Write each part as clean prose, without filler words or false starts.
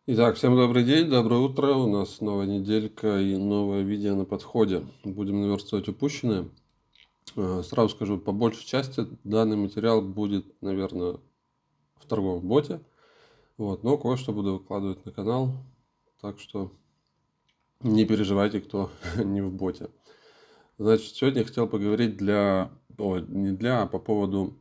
Итак, всем добрый день, доброе утро. У нас новая неделька и новое видео на подходе. Будем наверстывать упущенное. Сразу скажу, по большей части данный материал будет, наверное, в торговом боте. Вот, но кое-что буду выкладывать на канал. Так что не переживайте, кто не в боте. Значит, сегодня я хотел поговорить не для, а по поводу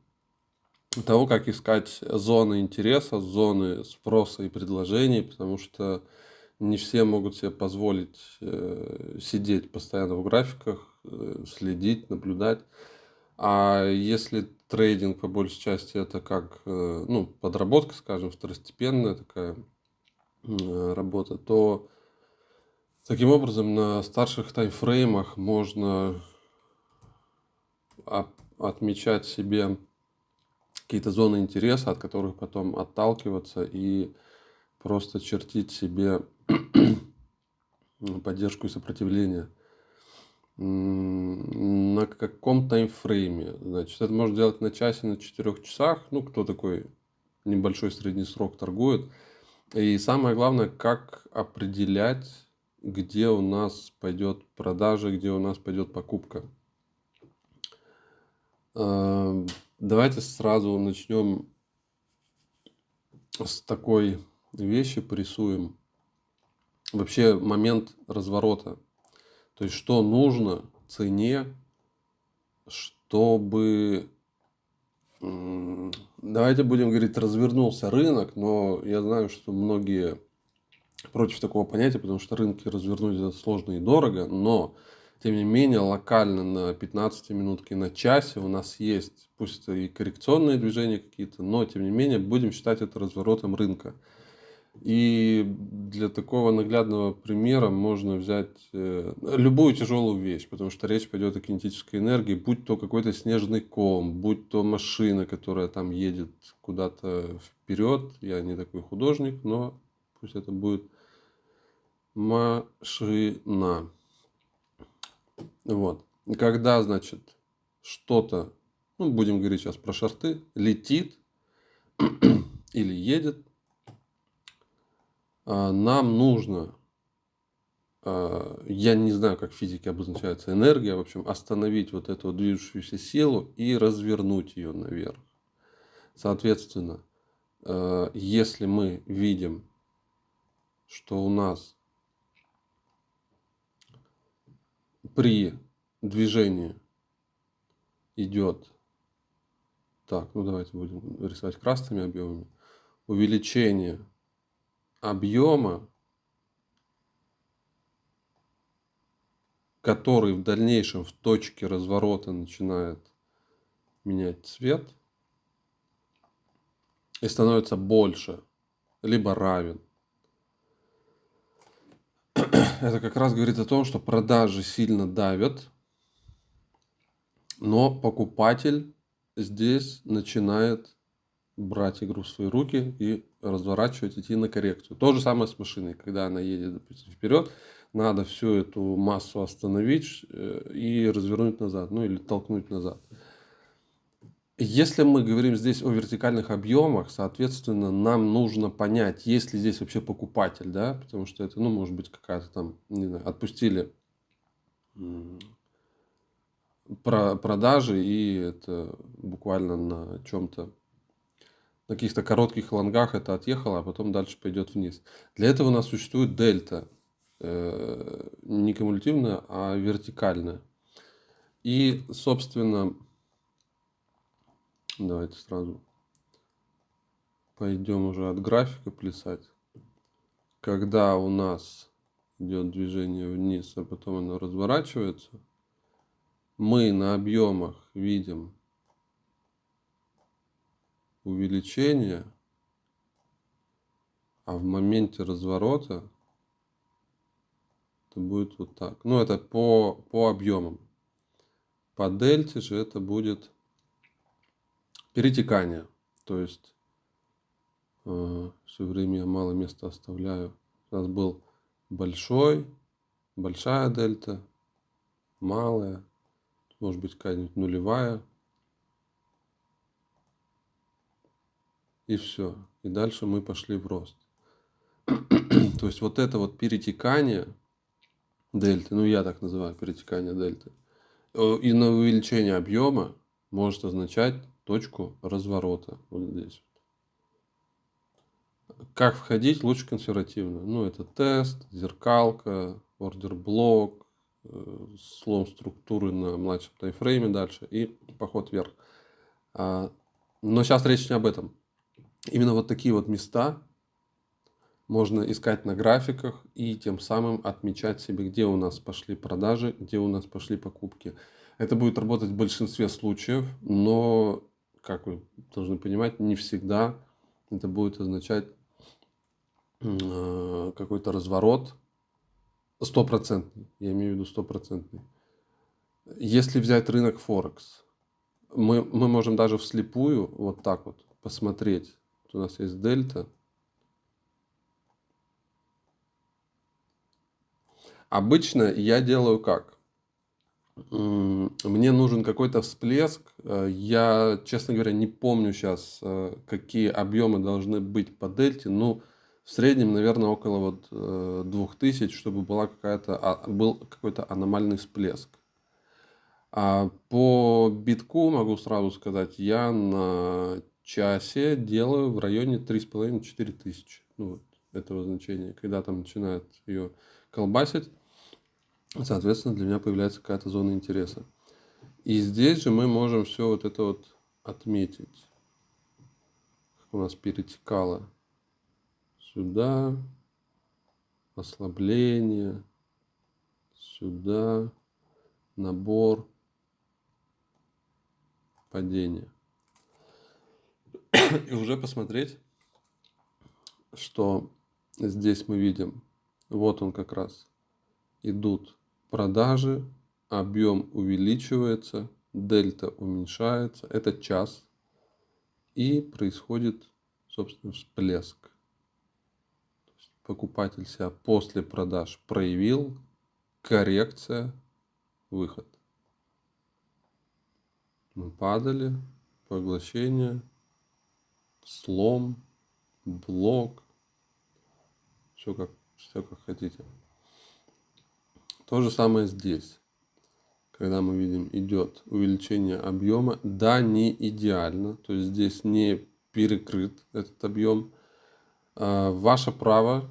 того, как искать зоны интереса, зоны спроса и предложений, потому что не все могут себе позволить сидеть постоянно в графиках, следить, наблюдать. А если трейдинг по большей части это как ну, подработка, скажем, второстепенная такая работа, то таким образом на старших таймфреймах можно отмечать себе какие-то зоны интереса, от которых потом отталкиваться и просто чертить себе поддержку и сопротивление. На каком таймфрейме? Значит, это можно делать на часе, на 4 часах. Ну, кто такой небольшой средний срок торгует. И самое главное, как определять, где у нас пойдет продажа, где у нас пойдет покупка. Давайте сразу начнем с такой вещи, порисуем. Вообще момент разворота. То есть, что нужно цене, чтобы, давайте будем говорить, развернулся рынок, но я знаю, что многие против такого понятия, потому что рынки развернуть это сложно и дорого, но тем не менее локально на 15 минутке, на часе у нас есть, пусть это и коррекционные движения какие-то, но тем не менее будем считать это разворотом рынка. И для такого наглядного примера можно взять любую тяжелую вещь, потому что речь пойдет о кинетической энергии, будь то какой-то снежный ком, будь то машина, которая там едет куда-то вперед. Я не такой художник, но пусть это будет машина. Вот. И когда, значит, что-то, ну, будем говорить сейчас про шорты, летит или едет, нам нужно, я не знаю, как в физике обозначается энергия, в общем, остановить вот эту движущуюся силу и развернуть ее наверх. Соответственно, если мы видим, что у нас при движении идет, так, ну давайте будем рисовать красными объемами, увеличение объема, который в дальнейшем в точке разворота начинает менять цвет и становится больше, либо равен. Это как раз говорит о том, что продажи сильно давят, но покупатель здесь начинает брать игру в свои руки и разворачивать, идти на коррекцию. То же самое с машиной. Когда она едет, допустим, вперед, надо всю эту массу остановить и развернуть назад, ну или толкнуть назад. Если мы говорим здесь о вертикальных объемах, соответственно, нам нужно понять, есть ли здесь вообще покупатель, да, потому что это, ну, может быть, какая-то там, не знаю, отпустили продажи, и это буквально на чем-то, на каких-то коротких лонгах это отъехало, а потом дальше пойдет вниз. Для этого у нас существует дельта, не кумулятивная, а вертикальная. И, собственно, давайте сразу пойдем уже от графика плясать. Когда у нас идет движение вниз, а потом оно разворачивается, мы на объемах видим увеличение, а в моменте разворота это будет вот так. Ну, это по объемам. По дельте же это будет перетекание. То есть все время я мало места оставляю. У нас был большая дельта, малая, может быть какая-нибудь нулевая. И все. И дальше мы пошли в рост. То есть вот это вот перетекание дельты, ну я так называю перетекание дельты, и на увеличение объема может означать точку разворота вот здесь. Как входить? Лучше консервативно. Ну, это тест, зеркалка, ордер-блок, слом структуры на младшем таймфрейме дальше и поход вверх. Но сейчас речь не об этом. Именно вот такие вот места можно искать на графиках и тем самым отмечать себе, где у нас пошли продажи, где у нас пошли покупки. Это будет работать в большинстве случаев, но, как вы должны понимать, не всегда это будет означать какой-то разворот стопроцентный. Я имею в виду стопроцентный. Если взять рынок Форекс, мы можем даже вслепую вот так вот посмотреть. Вот у нас есть дельта. Обычно я делаю как? Мне нужен какой-то всплеск. Я, честно говоря, не помню сейчас, какие объемы должны быть по дельте. Ну, в среднем, наверное, около вот 2000, чтобы был какой-то аномальный всплеск. А по битку могу сразу сказать, я на часе делаю в районе 3,5-4 тысячи. Ну, вот этого значения. Когда там начинает ее колбасить, соответственно, для меня появляется какая-то зона интереса. И здесь же мы можем все вот это вот отметить. Как у нас перетекало сюда, ослабление, сюда, набор, падение. И уже посмотреть, что здесь мы видим, вот он как раз, идут продажи, объем увеличивается, дельта уменьшается, это час, и происходит, собственно, всплеск. Покупатель себя после продаж проявил, коррекция, выход. Мы падали, поглощение, слом, блок, все как хотите. То же самое здесь. Когда мы видим, идет увеличение объема, да, не идеально, то есть здесь не перекрыт этот объем. Ваше право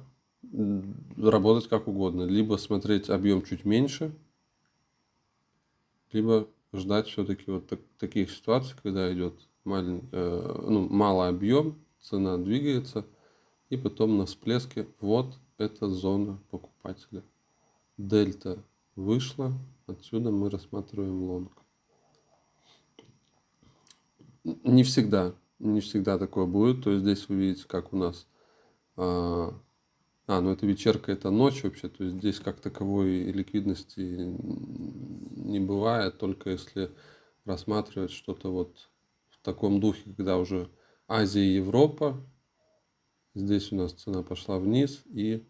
работать как угодно. Либо смотреть объем чуть меньше, либо ждать все-таки вот таких ситуаций, когда идет малый объем, цена двигается, и потом на всплеске вот эта зона покупателя. Дельта вышла, отсюда мы рассматриваем лонг. Не всегда такое будет. То есть здесь вы видите, как у нас... ну это вечерка, это ночь вообще. То есть здесь как таковой ликвидности не бывает, только если рассматривать что-то вот в таком духе, когда уже Азия и Европа. Здесь у нас цена пошла вниз и,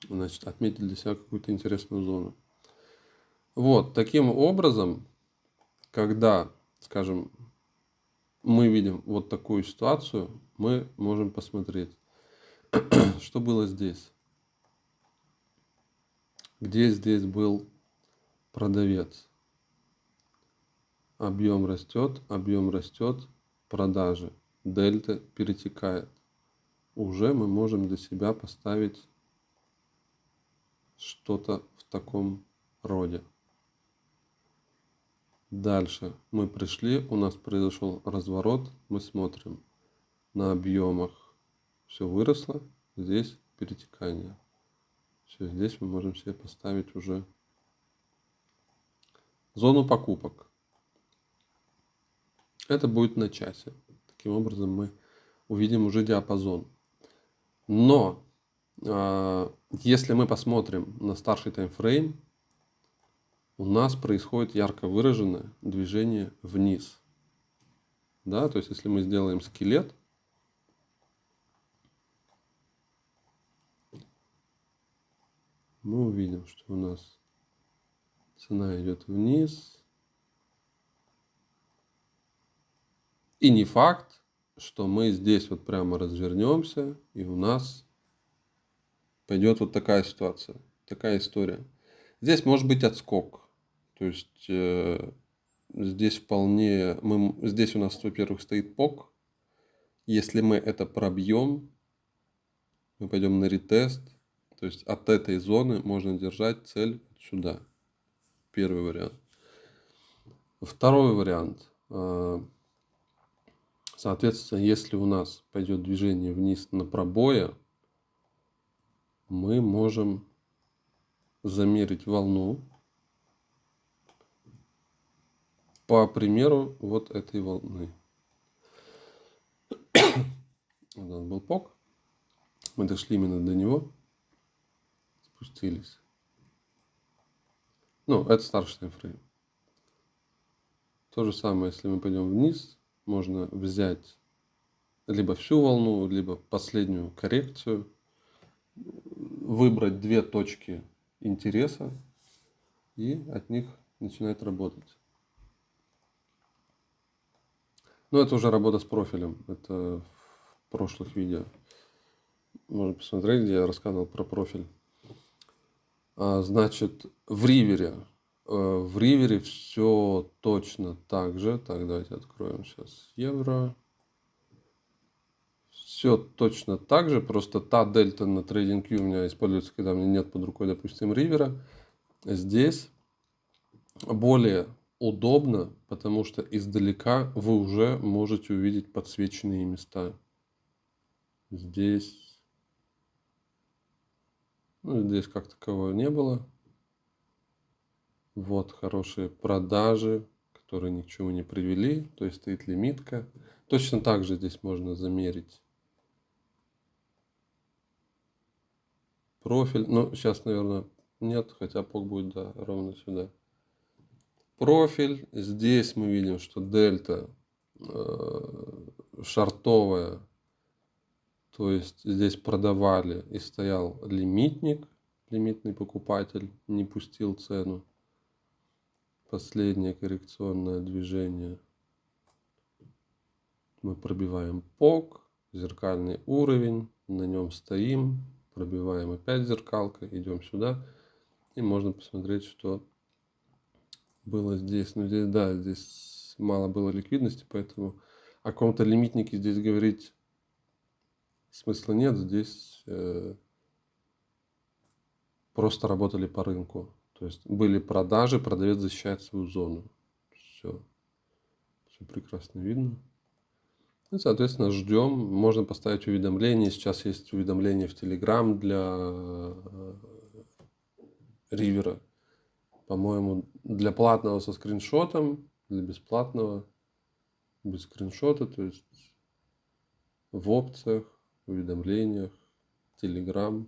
значит, отметили для себя какую-то интересную зону. Вот, таким образом, когда, скажем, мы видим вот такую ситуацию, мы можем посмотреть, что было здесь. Где здесь был продавец? Объем растет, продажи. Дельта перетекает. Уже мы можем для себя поставить что-то в таком роде. Дальше мы пришли, у нас произошел разворот, мы смотрим на объемах, все выросло, здесь перетекание. Все, здесь мы можем себе поставить уже зону покупок. Это будет на часе. Таким образом мы увидим уже диапазон. Но если мы посмотрим на старший таймфрейм, у нас происходит ярко выраженное движение вниз. Да, то есть если мы сделаем скелет, мы увидим, что у нас цена идет вниз. И не факт, что мы здесь вот прямо развернемся, и у нас пойдет вот такая ситуация, такая история. Здесь может быть отскок. То есть здесь вполне... здесь у нас, во-первых, стоит пок. Если мы это пробьем, мы пойдем на ретест. То есть от этой зоны можно держать цель сюда. Первый вариант. Второй вариант. Соответственно, если у нас пойдет движение вниз на пробое, мы можем замерить волну по примеру вот этой волны. У нас был пок. Мы дошли именно до него. Спустились. Ну, это старший таймфрейм. То же самое, если мы пойдем вниз, можно взять либо всю волну, либо последнюю коррекцию, выбрать две точки интереса и от них начинать работать. Но это уже работа с профилем. Это в прошлых видео. Можно посмотреть, где я рассказывал про профиль. Значит, в ривере все точно так же. Так, давайте откроем сейчас евро. Все точно так же, просто та дельта на TradingView у меня используется, когда у меня нет под рукой, допустим, ривера. Здесь более удобно, потому что издалека вы уже можете увидеть подсвеченные места. Здесь, здесь как такового не было. Вот хорошие продажи, которые ни к чему не привели, то есть стоит лимитка. Точно так же здесь можно замерить профиль. Но сейчас, наверное, нет, хотя пок будет, да, ровно сюда. Профиль. Здесь мы видим, что дельта шортовая. То есть здесь продавали и стоял лимитник, лимитный покупатель, не пустил цену. Последнее коррекционное движение. Мы пробиваем пок, зеркальный уровень, на нем стоим, пробиваем опять зеркалка, идем сюда. И можно посмотреть, что было здесь. Но здесь, да, здесь мало было ликвидности, поэтому о каком-то лимитнике здесь говорить смысла нет. Здесь просто работали по рынку. То есть были продажи, продавец защищает свою зону. Все прекрасно видно. И, соответственно, ждем. Можно поставить уведомления. Сейчас есть уведомления в Telegram для ривера. По-моему, для платного со скриншотом, для бесплатного без скриншота. То есть в опциях, в уведомлениях, Telegram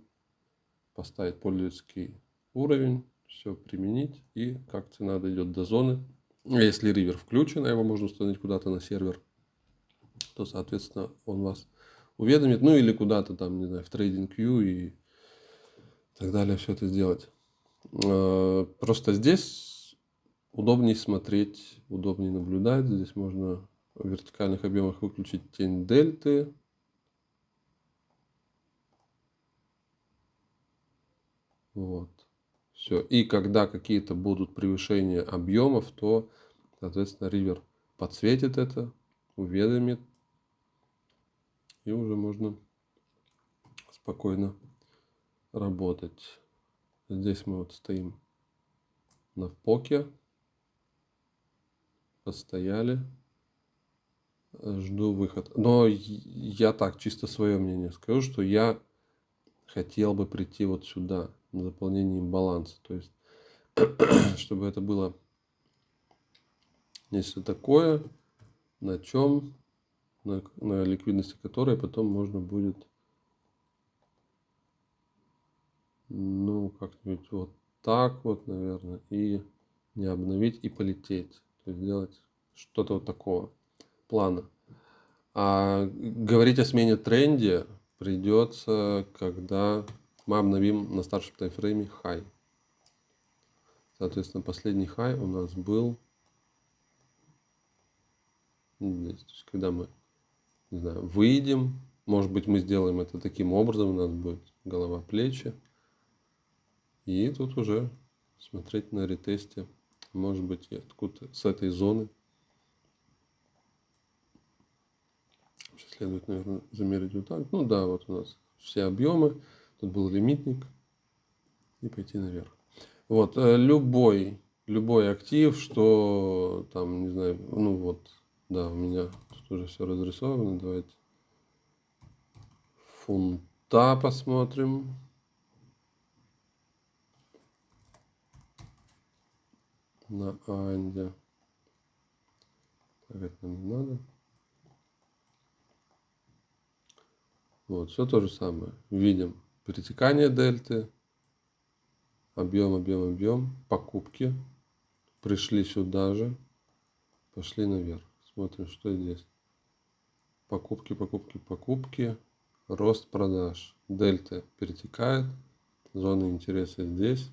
поставить пользовательский уровень, все применить, и как цена дойдет до зоны. Если ривер включен, а его можно установить куда-то на сервер, то, соответственно, он вас уведомит, ну или куда-то там, не знаю, в TradingView и так далее все это сделать. Просто здесь удобнее смотреть, удобнее наблюдать. Здесь можно в вертикальных объемах выключить тень дельты. Вот. Все. И когда какие-то будут превышения объемов, то, соответственно, ривер подсветит это, уведомит. И уже можно спокойно работать. Здесь мы вот стоим на поке. Постояли. Жду выход. Но я так, чисто свое мнение скажу, что я хотел бы прийти вот сюда, на заполнение баланса. То есть, чтобы это было нечто такое, на чем, на ликвидности которой потом можно будет, ну, как-нибудь вот так вот, наверное, и не обновить, и полететь. То есть сделать что-то вот такого плана. А говорить о смене тренде придется, когда мы обновим на старшем таймфрейме хай. Соответственно, последний хай у нас был здесь. То есть, когда мы не знаю, выйдем. Может быть, мы сделаем это таким образом, у нас будет голова, плечи. И тут уже смотреть на ретесте, может быть, и откуда с этой зоны. Сейчас следует, наверное, замерить вот так. Ну да, вот у нас все объемы. Тут был лимитник. И пойти наверх. Вот, любой актив, что там, не знаю, ну вот, да, у меня тут уже все разрисовано. Давайте фунта посмотрим. На Анде. Так, это нам не надо. Вот, все то же самое. Видим перетекание дельты, объем, покупки. Пришли сюда же, пошли наверх. Смотрим, что здесь. Покупки. Рост продаж. Дельта перетекает. Зона интереса здесь.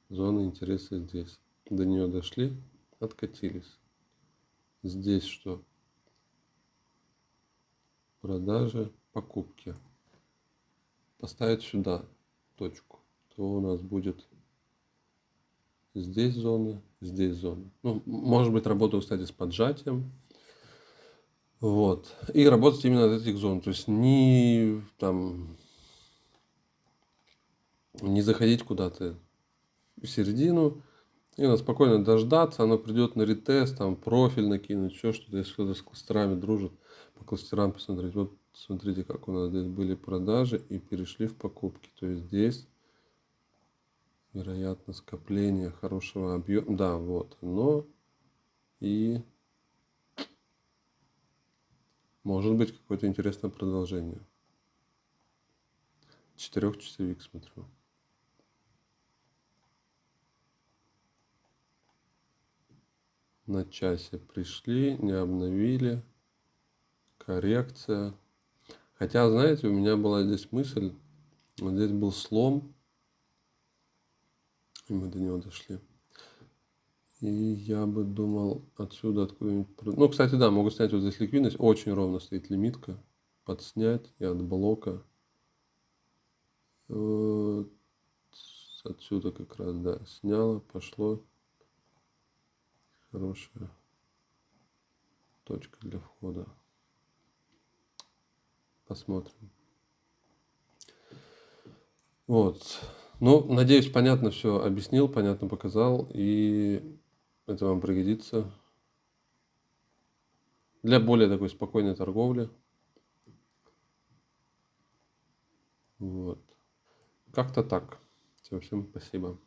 Зона интереса здесь. До нее дошли, откатились. Здесь что? Продажи, покупки. Поставить сюда точку. То у нас будет здесь зона, здесь зона. Ну, может быть, работаю, кстати, с поджатием. Вот. И работать именно от этих зон. То есть не заходить куда-то в середину. И надо спокойно дождаться, оно придет на ретест, там профиль накинуть, еще что-то, если кто-то с кластерами дружит, по кластерам посмотреть. Вот смотрите, как у нас здесь были продажи и перешли в покупки. То есть здесь, вероятно, скопление хорошего объема. Да, вот оно. И может быть какое-то интересное продолжение. 4-часовик смотрю. На часе пришли, не обновили. Коррекция. Хотя, знаете, у меня была здесь мысль, вот здесь был слом, и мы до него дошли. И я бы думал отсюда откуда-нибудь... Ну, кстати, да, могу снять вот здесь ликвидность. Очень ровно стоит лимитка. Подснять и от блока. Вот. Отсюда как раз, да, сняло, пошло. Хорошая точка для входа. Посмотрим. Вот. Ну, надеюсь, понятно все объяснил, понятно показал. И это вам пригодится для более такой спокойной торговли. Вот. Как-то так. Всем спасибо.